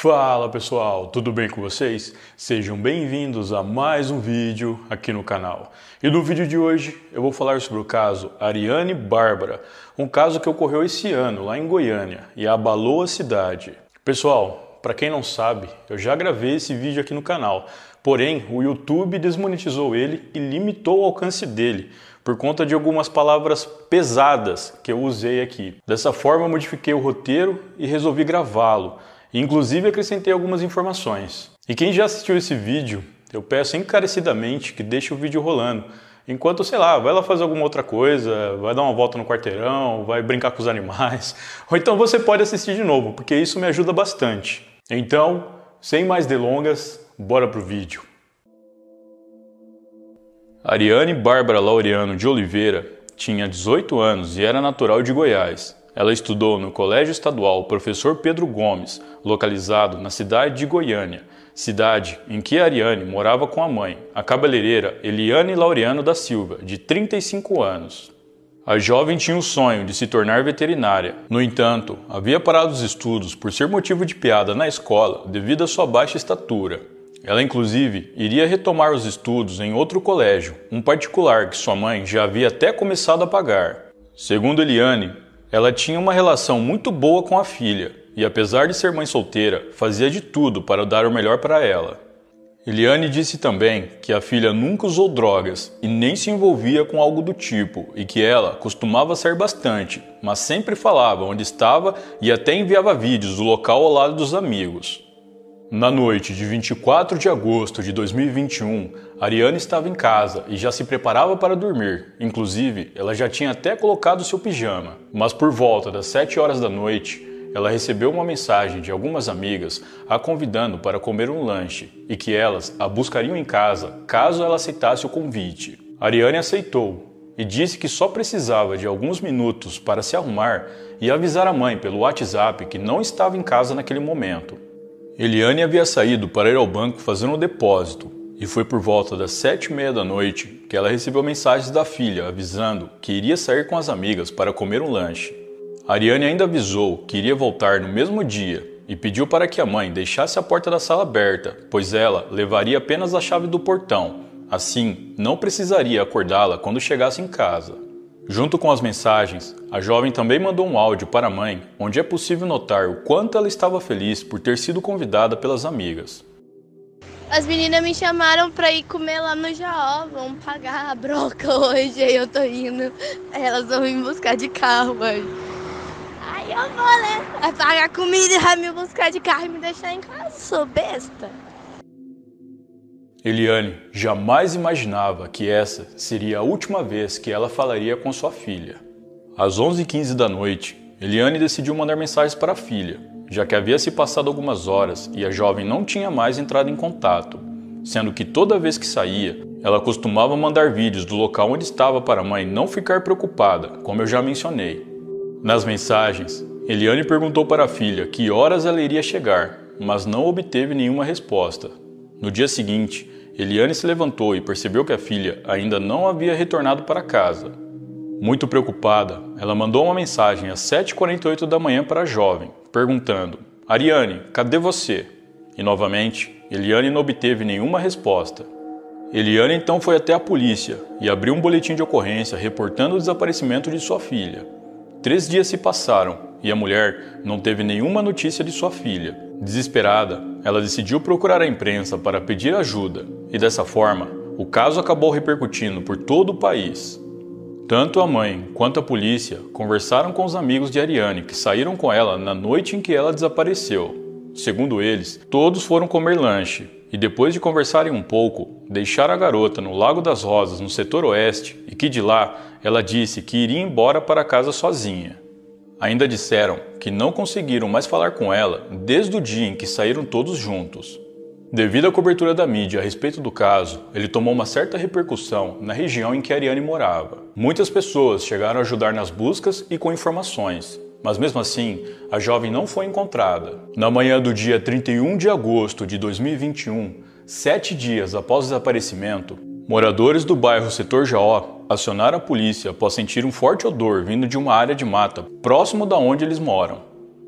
Fala pessoal, tudo bem com vocês? Sejam bem-vindos a mais um vídeo aqui no canal. E no vídeo de hoje eu vou falar sobre o caso Ariane Bárbara, um caso que ocorreu esse ano lá em Goiânia e abalou a cidade. Pessoal, para quem não sabe, eu já gravei esse vídeo aqui no canal, porém o YouTube desmonetizou ele e limitou o alcance dele por conta de algumas palavras pesadas que eu usei aqui. Dessa forma eu modifiquei o roteiro e resolvi gravá-lo. Inclusive acrescentei algumas informações. E quem já assistiu esse vídeo, eu peço encarecidamente que deixe o vídeo rolando. Enquanto, sei lá, vai lá fazer alguma outra coisa, vai dar uma volta no quarteirão, vai brincar com os animais. Ou então você pode assistir de novo, porque isso me ajuda bastante. Então, sem mais delongas, bora pro vídeo. Ariane Bárbara Laureano de Oliveira tinha 18 anos e era natural de Goiás. Ela estudou no Colégio Estadual Professor Pedro Gomes, localizado na cidade de Goiânia, cidade em que Ariane morava com a mãe, a cabeleireira Eliane Laureano da Silva, de 35 anos. A jovem tinha o sonho de se tornar veterinária. No entanto, havia parado os estudos por ser motivo de piada na escola devido à sua baixa estatura. Ela, inclusive, iria retomar os estudos em outro colégio, um particular que sua mãe já havia até começado a pagar. Segundo Eliane, ela tinha uma relação muito boa com a filha e, apesar de ser mãe solteira, fazia de tudo para dar o melhor para ela. Eliane disse também que a filha nunca usou drogas e nem se envolvia com algo do tipo e que ela costumava sair bastante, mas sempre falava onde estava e até enviava vídeos do local ao lado dos amigos. Na noite de 24 de agosto de 2021, Ariane estava em casa e já se preparava para dormir. Inclusive, ela já tinha até colocado seu pijama. Mas por volta das 7 horas da noite, ela recebeu uma mensagem de algumas amigas a convidando para comer um lanche e que elas a buscariam em casa caso ela aceitasse o convite. Ariane aceitou e disse que só precisava de alguns minutos para se arrumar e avisar a mãe pelo WhatsApp que não estava em casa naquele momento. Eliane havia saído para ir ao banco fazer um depósito e foi por volta das 7h30 da noite que ela recebeu mensagens da filha avisando que iria sair com as amigas para comer um lanche. Ariane ainda avisou que iria voltar no mesmo dia e pediu para que a mãe deixasse a porta da sala aberta, pois ela levaria apenas a chave do portão, assim não precisaria acordá-la quando chegasse em casa. Junto com as mensagens, a jovem também mandou um áudio para a mãe, onde é possível notar o quanto ela estava feliz por ter sido convidada pelas amigas. As meninas me chamaram pra ir comer lá no Jaó, vamos pagar a broca hoje, aí eu tô indo. Elas vão me buscar de carro hoje. Aí eu vou, né? Vai pagar comida e vai me buscar de carro e me deixar em casa, sou besta. Eliane jamais imaginava que essa seria a última vez que ela falaria com sua filha. Às 11h15 da noite, Eliane decidiu mandar mensagens para a filha, já que havia se passado algumas horas e a jovem não tinha mais entrado em contato, sendo que toda vez que saía, ela costumava mandar vídeos do local onde estava para a mãe não ficar preocupada, como eu já mencionei. Nas mensagens, Eliane perguntou para a filha que horas ela iria chegar, mas não obteve nenhuma resposta. No dia seguinte, Eliane se levantou e percebeu que a filha ainda não havia retornado para casa. Muito preocupada, ela mandou uma mensagem às 7h48 da manhã para a jovem, perguntando: "Ariane, cadê você?" E novamente, Eliane não obteve nenhuma resposta. Eliane então foi até a polícia e abriu um boletim de ocorrência reportando o desaparecimento de sua filha. 3 dias se passaram e a mulher não teve nenhuma notícia de sua filha. Desesperada, ela decidiu procurar a imprensa para pedir ajuda e dessa forma, o caso acabou repercutindo por todo o país. Tanto a mãe quanto a polícia conversaram com os amigos de Ariane que saíram com ela na noite em que ela desapareceu. Segundo eles, todos foram comer lanche e depois de conversarem um pouco, deixaram a garota no Lago das Rosas, no setor oeste, e que de lá ela disse que iria embora para casa sozinha. Ainda disseram que não conseguiram mais falar com ela desde o dia em que saíram todos juntos. Devido à cobertura da mídia a respeito do caso, ele tomou uma certa repercussão na região em que Ariane morava. Muitas pessoas chegaram a ajudar nas buscas e com informações, mas mesmo assim, a jovem não foi encontrada. Na manhã do dia 31 de agosto de 2021, 7 dias após o desaparecimento, moradores do bairro Setor Jaó acionaram a polícia após sentir um forte odor vindo de uma área de mata próximo da onde eles moram.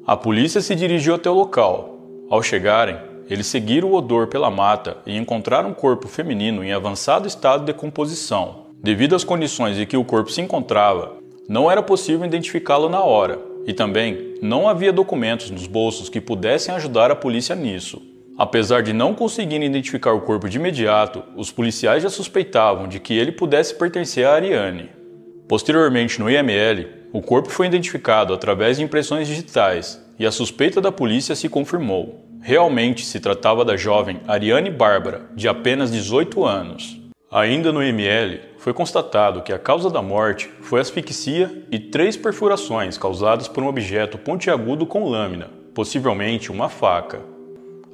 A polícia se dirigiu até o local, Ao chegarem, eles seguiram o odor pela mata e encontraram um corpo feminino em avançado estado de decomposição. Devido às condições em que o corpo se encontrava, não era possível identificá-lo na hora, e também não havia documentos nos bolsos que pudessem ajudar a polícia nisso. Apesar de não conseguirem identificar o corpo de imediato, os policiais já suspeitavam de que ele pudesse pertencer a Ariane. Posteriormente, no IML, o corpo foi identificado através de impressões digitais e a suspeita da polícia se confirmou. Realmente se tratava da jovem Ariane Bárbara, de apenas 18 anos. Ainda no IML, foi constatado que a causa da morte foi asfixia e 3 perfurações causadas por um objeto pontiagudo com lâmina, possivelmente uma faca.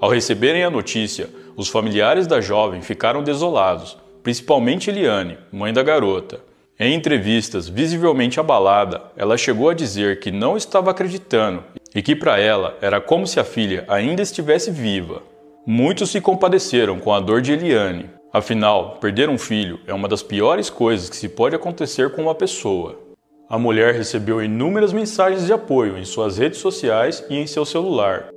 Ao receberem a notícia, os familiares da jovem ficaram desolados, principalmente Eliane, mãe da garota. Em entrevistas visivelmente abalada, ela chegou a dizer que não estava acreditando e que para ela era como se a filha ainda estivesse viva. Muitos se compadeceram com a dor de Eliane. Afinal, perder um filho é uma das piores coisas que se pode acontecer com uma pessoa. A mulher recebeu inúmeras mensagens de apoio em suas redes sociais e em seu celular.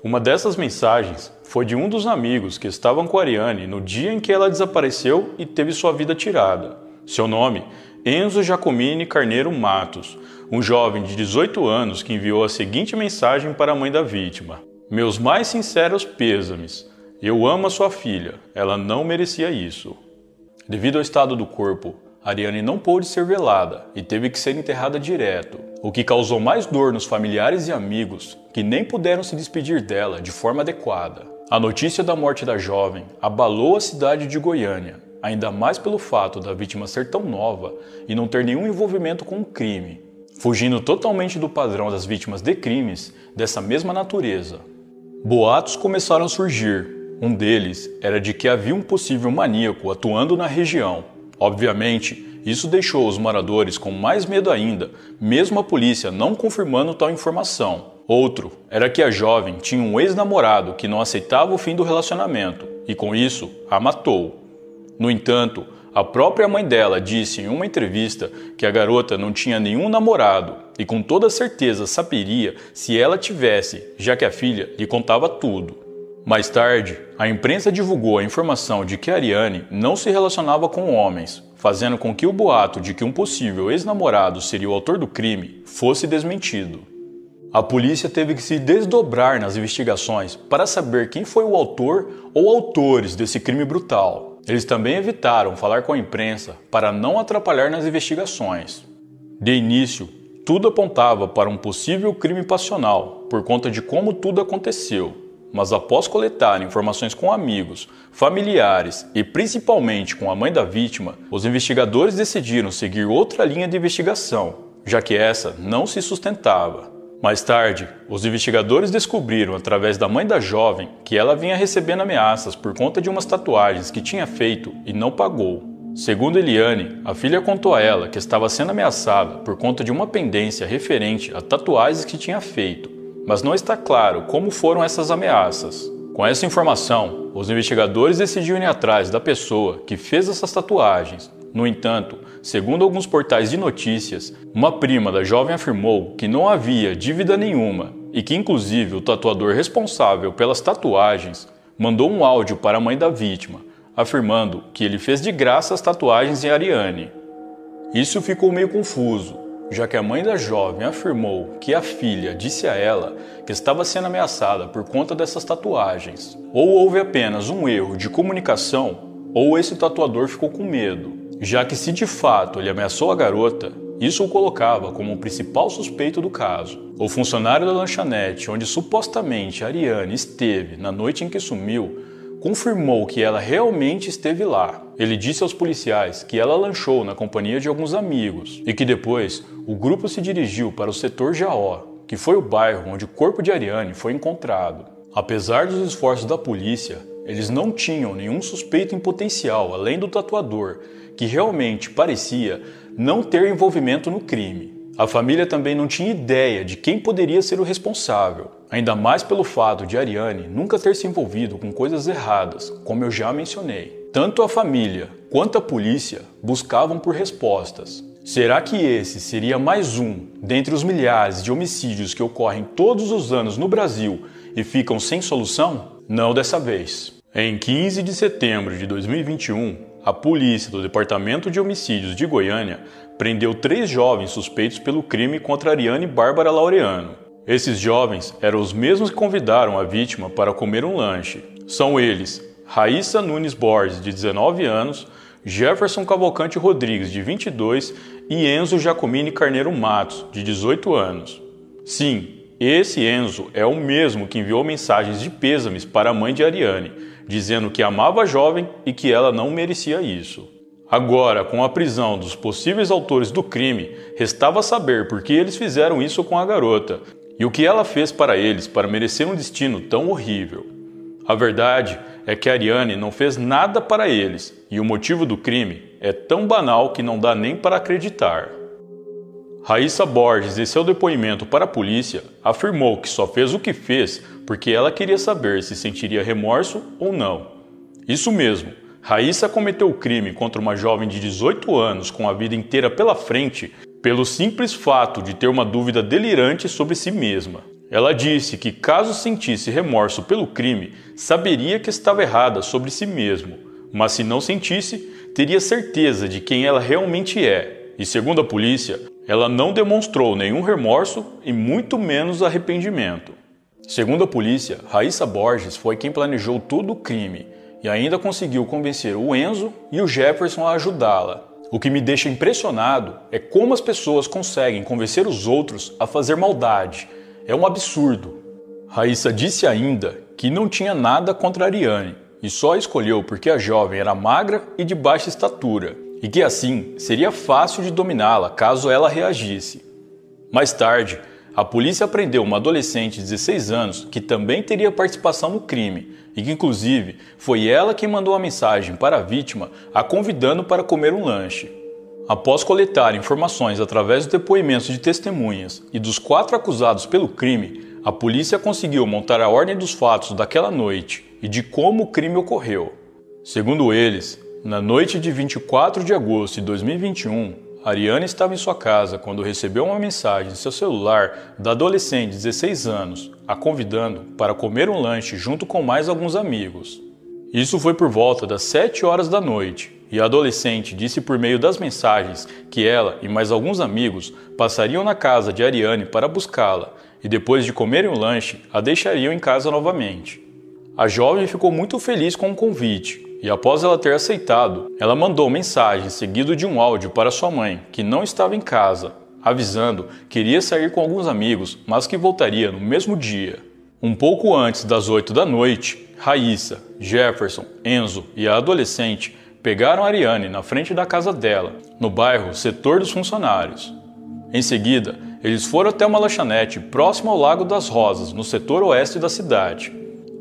Uma dessas mensagens foi de um dos amigos que estavam com a Ariane no dia em que ela desapareceu e teve sua vida tirada. Seu nome, Enzo Jacomini Carneiro Matos, um jovem de 18 anos que enviou a seguinte mensagem para a mãe da vítima: "Meus mais sinceros pêsames. Eu amo a sua filha, ela não merecia isso." Devido ao estado do corpo, Ariane não pôde ser velada e teve que ser enterrada direto, o que causou mais dor nos familiares e amigos, que nem puderam se despedir dela de forma adequada. A notícia da morte da jovem abalou a cidade de Goiânia, ainda mais pelo fato da vítima ser tão nova e não ter nenhum envolvimento com o crime, fugindo totalmente do padrão das vítimas de crimes dessa mesma natureza. Boatos começaram a surgir. Um deles era de que havia um possível maníaco atuando na região. Obviamente, isso deixou os moradores com mais medo ainda, mesmo a polícia não confirmando tal informação. Outro era que a jovem tinha um ex-namorado que não aceitava o fim do relacionamento e, com isso, a matou. No entanto, a própria mãe dela disse em uma entrevista que a garota não tinha nenhum namorado e com toda certeza saberia se ela tivesse, já que a filha lhe contava tudo. Mais tarde, a imprensa divulgou a informação de que Ariane não se relacionava com homens, fazendo com que o boato de que um possível ex-namorado seria o autor do crime fosse desmentido. A polícia teve que se desdobrar nas investigações para saber quem foi o autor ou autores desse crime brutal. Eles também evitaram falar com a imprensa para não atrapalhar nas investigações. De início, tudo apontava para um possível crime passional, por conta de como tudo aconteceu. Mas após coletar informações com amigos, familiares e principalmente com a mãe da vítima, os investigadores decidiram seguir outra linha de investigação, já que essa não se sustentava. Mais tarde, os investigadores descobriram através da mãe da jovem que ela vinha recebendo ameaças por conta de umas tatuagens que tinha feito e não pagou. Segundo Eliane, a filha contou a ela que estava sendo ameaçada por conta de uma pendência referente a tatuagens que tinha feito, mas não está claro como foram essas ameaças. Com essa informação, os investigadores decidiram ir atrás da pessoa que fez essas tatuagens. No entanto, segundo alguns portais de notícias, uma prima da jovem afirmou que não havia dívida nenhuma e que inclusive o tatuador responsável pelas tatuagens mandou um áudio para a mãe da vítima, afirmando que ele fez de graça as tatuagens em Ariane. Isso ficou meio confuso, já que a mãe da jovem afirmou que a filha disse a ela que estava sendo ameaçada por conta dessas tatuagens. Ou houve apenas um erro de comunicação, ou esse tatuador ficou com medo, já que se de fato ele ameaçou a garota, isso o colocava como o principal suspeito do caso. O funcionário da lanchonete onde supostamente Ariane esteve na noite em que sumiu, confirmou que ela realmente esteve lá. Ele disse aos policiais que ela lanchou na companhia de alguns amigos e que depois o grupo se dirigiu para o setor Jaó, que foi o bairro onde o corpo de Ariane foi encontrado. Apesar dos esforços da polícia, eles não tinham nenhum suspeito em potencial além do tatuador, que realmente parecia não ter envolvimento no crime. A família também não tinha ideia de quem poderia ser o responsável, ainda mais pelo fato de Ariane nunca ter se envolvido com coisas erradas, como eu já mencionei. Tanto a família quanto a polícia buscavam por respostas. Será que esse seria mais um dentre os milhares de homicídios que ocorrem todos os anos no Brasil e ficam sem solução? Não dessa vez. Em 15 de setembro de 2021, a polícia do Departamento de Homicídios de Goiânia prendeu 3 jovens suspeitos pelo crime contra Ariane Bárbara Laureano. Esses jovens eram os mesmos que convidaram a vítima para comer um lanche. São eles Raíssa Nunes Borges, de 19 anos, Jefferson Cavalcante Rodrigues, de 22, e Enzo Giacomini Carneiro Matos, de 18 anos. Sim, esse Enzo é o mesmo que enviou mensagens de pêsames para a mãe de Ariane, dizendo que amava a jovem e que ela não merecia isso. Agora, com a prisão dos possíveis autores do crime, restava saber por que eles fizeram isso com a garota e o que ela fez para eles para merecer um destino tão horrível. A verdade é que Ariane não fez nada para eles e o motivo do crime é tão banal que não dá nem para acreditar. Raíssa Borges, em seu depoimento para a polícia, afirmou que só fez o que fez porque ela queria saber se sentiria remorso ou não. Isso mesmo, Raíssa cometeu o crime contra uma jovem de 18 anos com a vida inteira pela frente pelo simples fato de ter uma dúvida delirante sobre si mesma. Ela disse que caso sentisse remorso pelo crime, saberia que estava errada sobre si mesmo, mas se não sentisse, teria certeza de quem ela realmente é. E segundo a polícia, ela não demonstrou nenhum remorso e muito menos arrependimento. Segundo a polícia, Raíssa Borges foi quem planejou todo o crime e ainda conseguiu convencer o Enzo e o Jefferson a ajudá-la. O que me deixa impressionado é como as pessoas conseguem convencer os outros a fazer maldade. É um absurdo. Raíssa disse ainda que não tinha nada contra Ariane e só a escolheu porque a jovem era magra e de baixa estatura e que assim seria fácil de dominá-la caso ela reagisse. Mais tarde, a polícia prendeu uma adolescente de 16 anos que também teria participação no crime e que inclusive foi ela quem mandou a mensagem para a vítima a convidando para comer um lanche. Após coletar informações através dos depoimentos de testemunhas e dos 4 acusados pelo crime, a polícia conseguiu montar a ordem dos fatos daquela noite e de como o crime ocorreu. Segundo eles, na noite de 24 de agosto de 2021, Ariane estava em sua casa quando recebeu uma mensagem em seu celular da adolescente de 16 anos, a convidando para comer um lanche junto com mais alguns amigos. Isso foi por volta das 7 horas da noite. E a adolescente disse por meio das mensagens que ela e mais alguns amigos passariam na casa de Ariane para buscá-la e depois de comerem o lanche, a deixariam em casa novamente. A jovem ficou muito feliz com o convite e após ela ter aceitado, ela mandou mensagem seguido de um áudio para sua mãe, que não estava em casa, avisando que iria sair com alguns amigos, mas que voltaria no mesmo dia. Um pouco antes das 8 da noite, Raíssa, Jefferson, Enzo e a adolescente pegaram Ariane na frente da casa dela, no bairro Setor dos Funcionários. Em seguida, eles foram até uma lanchonete próxima ao Lago das Rosas, no setor oeste da cidade.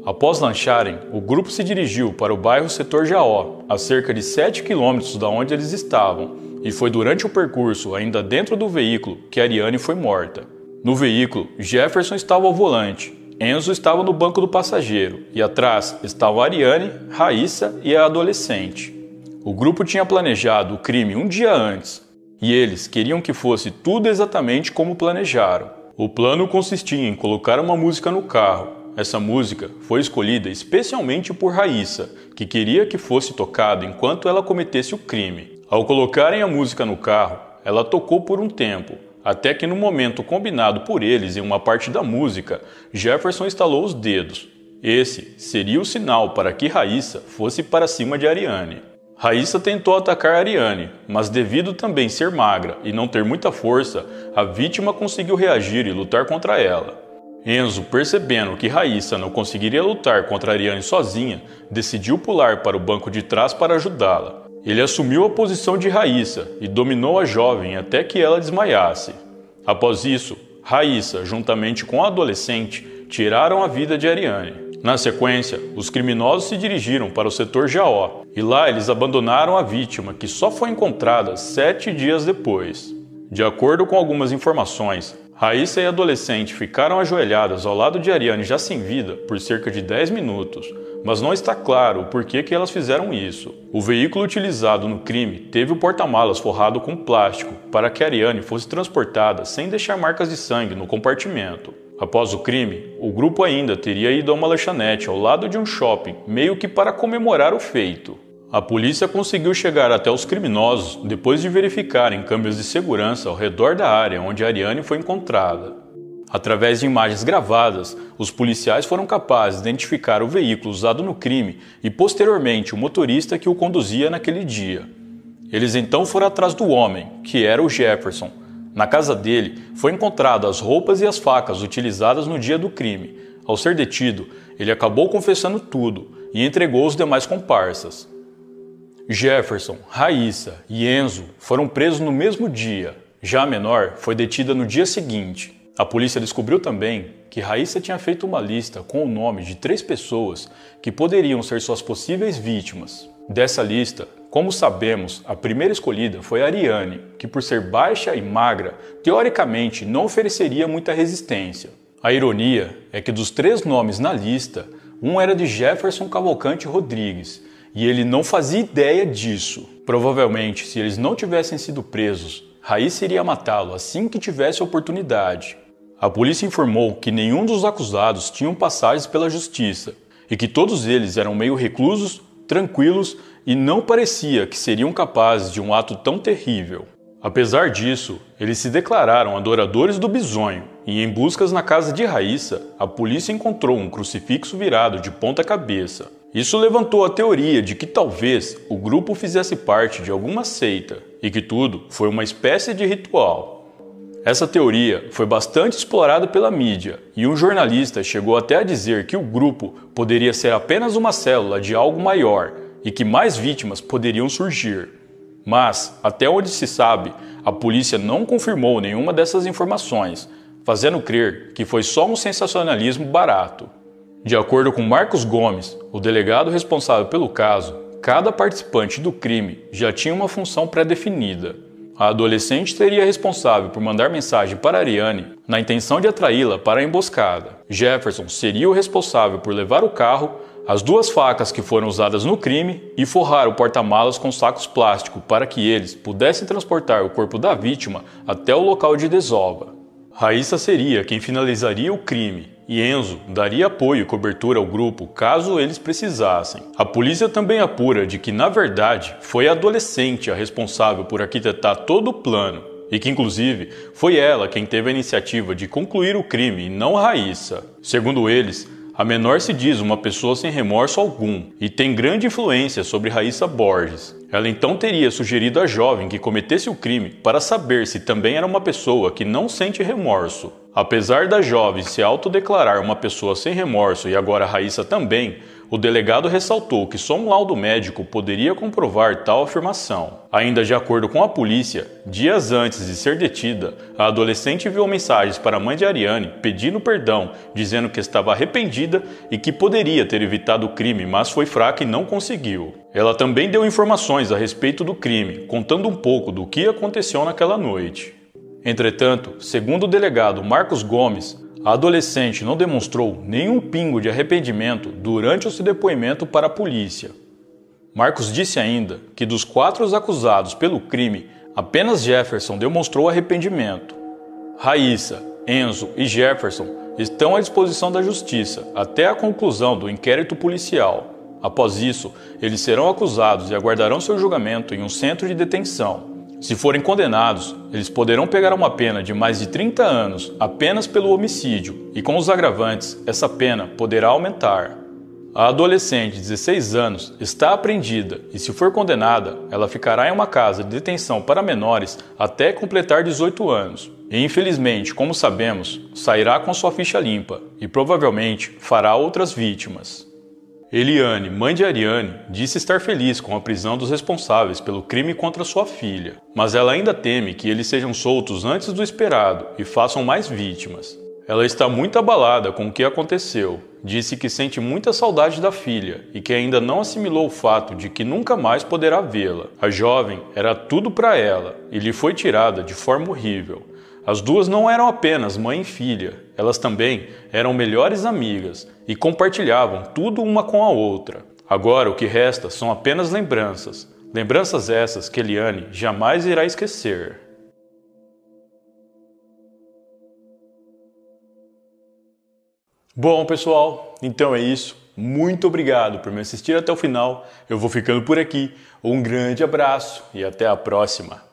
Após lancharem, o grupo se dirigiu para o bairro Setor Jaó, a cerca de 7 quilômetros da onde eles estavam, e foi durante o percurso, ainda dentro do veículo, que Ariane foi morta. No veículo, Jefferson estava ao volante, Enzo estava no banco do passageiro, e atrás estavam Ariane, Raíssa e a adolescente. O grupo tinha planejado o crime um dia antes, e eles queriam que fosse tudo exatamente como planejaram. O plano consistia em colocar uma música no carro. Essa música foi escolhida especialmente por Raíssa, que queria que fosse tocada enquanto ela cometesse o crime. Ao colocarem a música no carro, ela tocou por um tempo, até que no momento combinado por eles em uma parte da música, Jefferson estalou os dedos. Esse seria o sinal para que Raíssa fosse para cima de Ariane. Raíssa tentou atacar Ariane, mas devido também ser magra e não ter muita força, a vítima conseguiu reagir e lutar contra ela. Enzo, percebendo que Raíssa não conseguiria lutar contra Ariane sozinha, decidiu pular para o banco de trás para ajudá-la. Ele assumiu a posição de Raíssa e dominou a jovem até que ela desmaiasse. Após isso, Raíssa, juntamente com a adolescente, tiraram a vida de Ariane. Na sequência, os criminosos se dirigiram para o setor Jaó e lá eles abandonaram a vítima, que só foi encontrada 7 dias depois. De acordo com algumas informações, Raíssa e a adolescente ficaram ajoelhadas ao lado de Ariane já sem vida por cerca de 10 minutos, mas não está claro o porquê que elas fizeram isso. O veículo utilizado no crime teve o porta-malas forrado com plástico para que Ariane fosse transportada sem deixar marcas de sangue no compartimento. Após o crime, o grupo ainda teria ido a uma lanchonete ao lado de um shopping, meio que para comemorar o feito. A polícia conseguiu chegar até os criminosos depois de verificarem câmeras de segurança ao redor da área onde Ariane foi encontrada. Através de imagens gravadas, os policiais foram capazes de identificar o veículo usado no crime e, posteriormente, o motorista que o conduzia naquele dia. Eles então foram atrás do homem, que era o Jefferson. Na casa dele, foi encontrado as roupas e as facas utilizadas no dia do crime. Ao ser detido, ele acabou confessando tudo e entregou os demais comparsas. Jefferson, Raíssa e Enzo foram presos no mesmo dia. Já a menor foi detida no dia seguinte. A polícia descobriu também que Raíssa tinha feito uma lista com o nome de 3 pessoas que poderiam ser suas possíveis vítimas. Dessa lista, como sabemos, a primeira escolhida foi Ariane, que por ser baixa e magra, teoricamente não ofereceria muita resistência. A ironia é que dos 3 nomes na lista, um era de Jefferson Cavalcante Rodrigues, e ele não fazia ideia disso. Provavelmente, se eles não tivessem sido presos, Raíssa iria matá-lo assim que tivesse oportunidade. A polícia informou que nenhum dos acusados tinham passagens pela justiça e que todos eles eram meio reclusos, tranquilos e não parecia que seriam capazes de um ato tão terrível. Apesar disso, eles se declararam adoradores do bisonho e, em buscas na casa de Raíssa, a polícia encontrou um crucifixo virado de ponta cabeça. Isso levantou a teoria de que talvez o grupo fizesse parte de alguma seita e que tudo foi uma espécie de ritual. Essa teoria foi bastante explorada pela mídia e um jornalista chegou até a dizer que o grupo poderia ser apenas uma célula de algo maior e que mais vítimas poderiam surgir. Mas, até onde se sabe, a polícia não confirmou nenhuma dessas informações, fazendo crer que foi só um sensacionalismo barato. De acordo com Marcos Gomes, o delegado responsável pelo caso, cada participante do crime já tinha uma função pré-definida. A adolescente seria responsável por mandar mensagem para Ariane na intenção de atraí-la para a emboscada. Jefferson seria o responsável por levar o carro, as 2 facas que foram usadas no crime e forrar o porta-malas com sacos plásticos para que eles pudessem transportar o corpo da vítima até o local de desova. Raíssa seria quem finalizaria o crime e Enzo daria apoio e cobertura ao grupo caso eles precisassem. A polícia também apura de que, na verdade, foi a adolescente a responsável por arquitetar todo o plano e que, inclusive, foi ela quem teve a iniciativa de concluir o crime e não Raíssa. Segundo eles, a menor se diz uma pessoa sem remorso algum e tem grande influência sobre Raíssa Borges. Ela então teria sugerido à jovem que cometesse o crime para saber se também era uma pessoa que não sente remorso. Apesar da jovem se autodeclarar uma pessoa sem remorso e agora Raíssa também, o delegado ressaltou que só um laudo médico poderia comprovar tal afirmação. Ainda de acordo com a polícia, dias antes de ser detida, a adolescente enviou mensagens para a mãe de Ariane pedindo perdão, dizendo que estava arrependida e que poderia ter evitado o crime, mas foi fraca e não conseguiu. Ela também deu informações a respeito do crime, contando um pouco do que aconteceu naquela noite. Entretanto, segundo o delegado Marcos Gomes, a adolescente não demonstrou nenhum pingo de arrependimento durante o seu depoimento para a polícia. Marcos disse ainda que dos 4 acusados pelo crime, apenas Jefferson demonstrou arrependimento. Raíssa, Enzo e Jefferson estão à disposição da justiça até a conclusão do inquérito policial. Após isso, eles serão acusados e aguardarão seu julgamento em um centro de detenção. Se forem condenados, eles poderão pegar uma pena de mais de 30 anos apenas pelo homicídio, e com os agravantes, essa pena poderá aumentar. A adolescente de 16 anos está apreendida e, se for condenada, ela ficará em uma casa de detenção para menores até completar 18 anos. E, infelizmente, como sabemos, sairá com sua ficha limpa e provavelmente fará outras vítimas. Eliane, mãe de Ariane, disse estar feliz com a prisão dos responsáveis pelo crime contra sua filha, mas ela ainda teme que eles sejam soltos antes do esperado e façam mais vítimas. Ela está muito abalada com o que aconteceu, disse que sente muita saudade da filha e que ainda não assimilou o fato de que nunca mais poderá vê-la. A jovem era tudo para ela e lhe foi tirada de forma horrível. As 2 não eram apenas mãe e filha, elas também eram melhores amigas e compartilhavam tudo uma com a outra. Agora o que resta são apenas lembranças. Lembranças essas que Eliane jamais irá esquecer. Bom, pessoal, então é isso. Muito obrigado por me assistir até o final. Eu vou ficando por aqui. Um grande abraço e até a próxima.